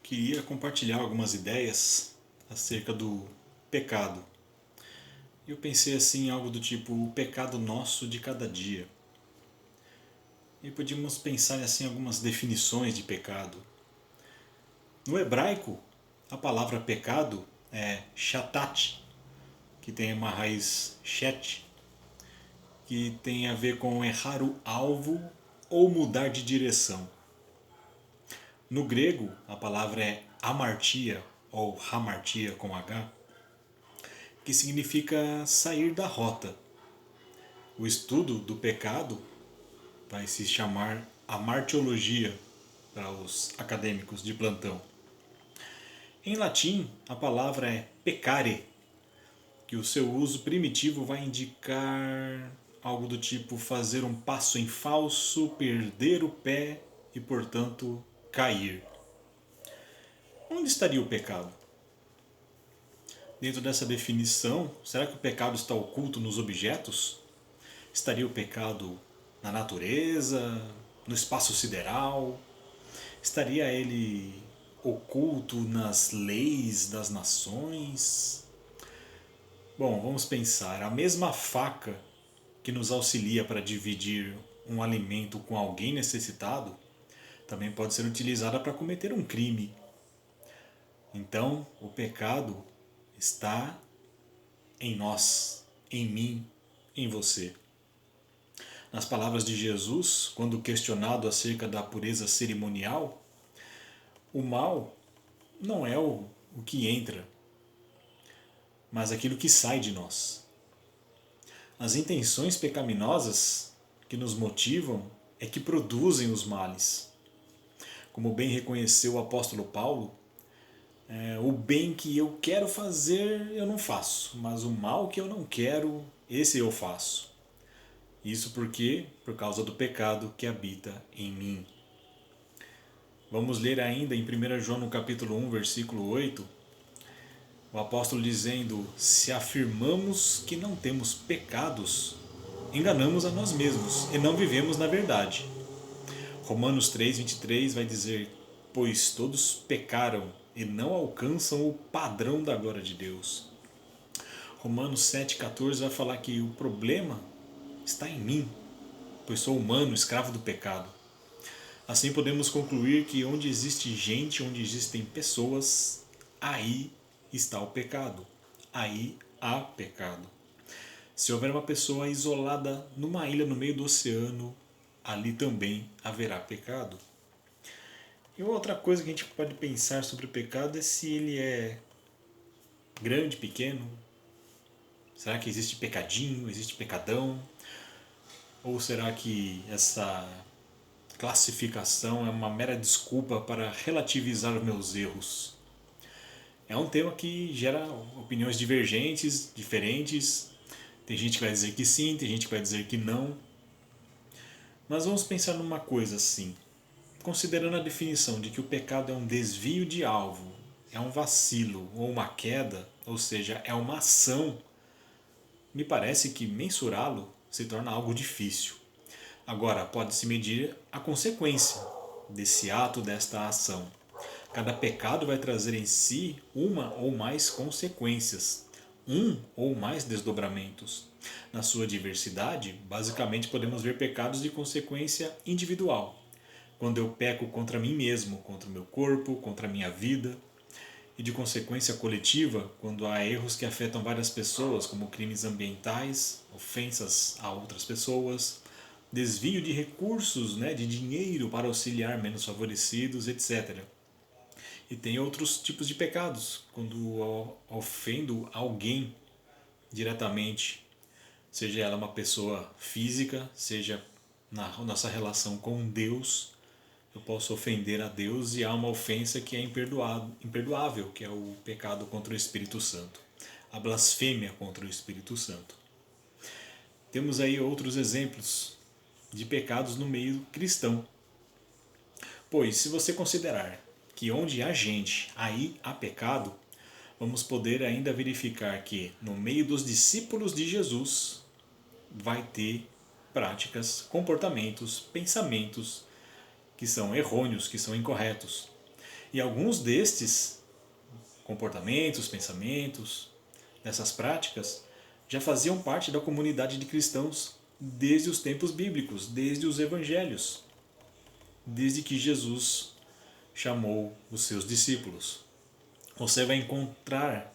Queria compartilhar algumas ideias acerca do pecado. Eu pensei assim, algo do tipo, o pecado nosso de cada dia. E podíamos pensar assim algumas definições de pecado. No hebraico, a palavra pecado é shatat, que tem uma raiz shet, que tem a ver com errar o alvo ou mudar de direção. No grego, a palavra é amartia, ou hamartia com H, que significa sair da rota. O estudo do pecado vai se chamar amartiologia para os acadêmicos de plantão. Em latim, a palavra é peccare, que o seu uso primitivo vai indicar algo do tipo fazer um passo em falso, perder o pé e, portanto, cair. Onde estaria o pecado? Dentro dessa definição, será que o pecado está oculto nos objetos? Estaria o pecado na natureza, no espaço sideral? Estaria ele oculto nas leis das nações? Bom, vamos pensar. A mesma faca que nos auxilia para dividir um alimento com alguém necessitado também pode ser utilizada para cometer um crime. Então, o pecado está em nós, em mim, em você. Nas palavras de Jesus, quando questionado acerca da pureza cerimonial, o mal não é o que entra, mas aquilo que sai de nós. As intenções pecaminosas que nos motivam é que produzem os males. Como bem reconheceu o apóstolo Paulo, o bem que eu quero fazer eu não faço, mas o mal que eu não quero, esse eu faço. Isso porque por causa do pecado que habita em mim. Vamos ler ainda em 1 João no capítulo 1, versículo 8, o apóstolo dizendo: se afirmamos que não temos pecados, enganamos a nós mesmos e não vivemos na verdade. Romanos 3:23 vai dizer: pois todos pecaram e não alcançam o padrão da glória de Deus. Romanos 7,14 vai falar que o problema está em mim, pois sou humano, escravo do pecado. Assim podemos concluir que onde existe gente, onde existem pessoas, aí está o pecado. Aí há pecado. Se houver uma pessoa isolada numa ilha no meio do oceano, ali também haverá pecado. E outra coisa que a gente pode pensar sobre o pecado é se ele é grande, pequeno. Será que existe pecadinho, existe pecadão? Ou será que essa classificação é uma mera desculpa para relativizar os meus erros? É um tema que gera opiniões divergentes, diferentes. Tem gente que vai dizer que sim, tem gente que vai dizer que não. Mas vamos pensar numa coisa assim. Considerando a definição de que o pecado é um desvio de alvo, é um vacilo ou uma queda, ou seja, é uma ação, me parece que mensurá-lo se torna algo difícil. Agora, pode-se medir a consequência desse ato, desta ação. Cada pecado vai trazer em si uma ou mais consequências, um ou mais desdobramentos. Na sua diversidade, basicamente podemos ver pecados de consequência individual, quando eu peco contra mim mesmo, contra o meu corpo, contra a minha vida, e de consequência coletiva, quando há erros que afetam várias pessoas, como crimes ambientais, ofensas a outras pessoas, desvio de recursos, de dinheiro para auxiliar menos favorecidos, etc. E tem outros tipos de pecados, quando ofendo alguém diretamente, seja ela uma pessoa física, seja na nossa relação com Deus, eu posso ofender a Deus e há uma ofensa que é imperdoável, que é o pecado contra o Espírito Santo, a blasfêmia contra o Espírito Santo. Temos aí outros exemplos de pecados no meio cristão. Pois, se você considerar que onde há gente, aí há pecado, vamos poder ainda verificar que no meio dos discípulos de Jesus vai ter práticas, comportamentos, pensamentos que são errôneos, que são incorretos. E alguns destes comportamentos, pensamentos, dessas práticas, já faziam parte da comunidade de cristãos desde os tempos bíblicos, desde os evangelhos, desde que Jesus chamou os seus discípulos. Você vai encontrar,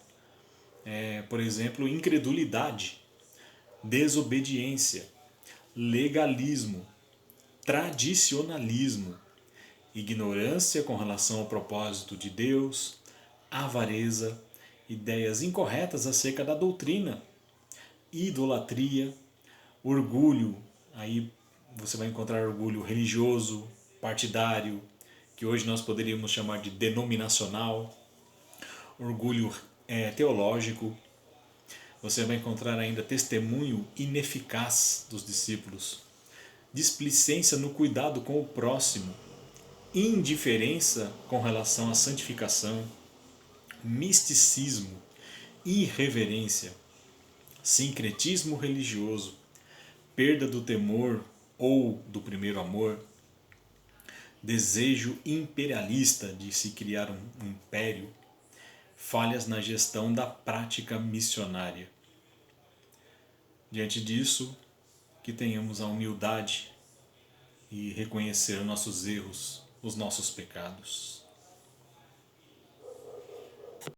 por exemplo, incredulidade, desobediência, legalismo, tradicionalismo, ignorância com relação ao propósito de Deus, avareza, ideias incorretas acerca da doutrina, idolatria, orgulho, aí você vai encontrar orgulho religioso, partidário, que hoje nós poderíamos chamar de denominacional, orgulho teológico. Você vai encontrar ainda testemunho ineficaz dos discípulos, displicência no cuidado com o próximo, indiferença com relação à santificação, misticismo, irreverência, sincretismo religioso, perda do temor ou do primeiro amor, desejo imperialista de se criar um império, falhas na gestão da prática missionária. Diante disso, que tenhamos a humildade e reconhecer nossos erros, os nossos pecados.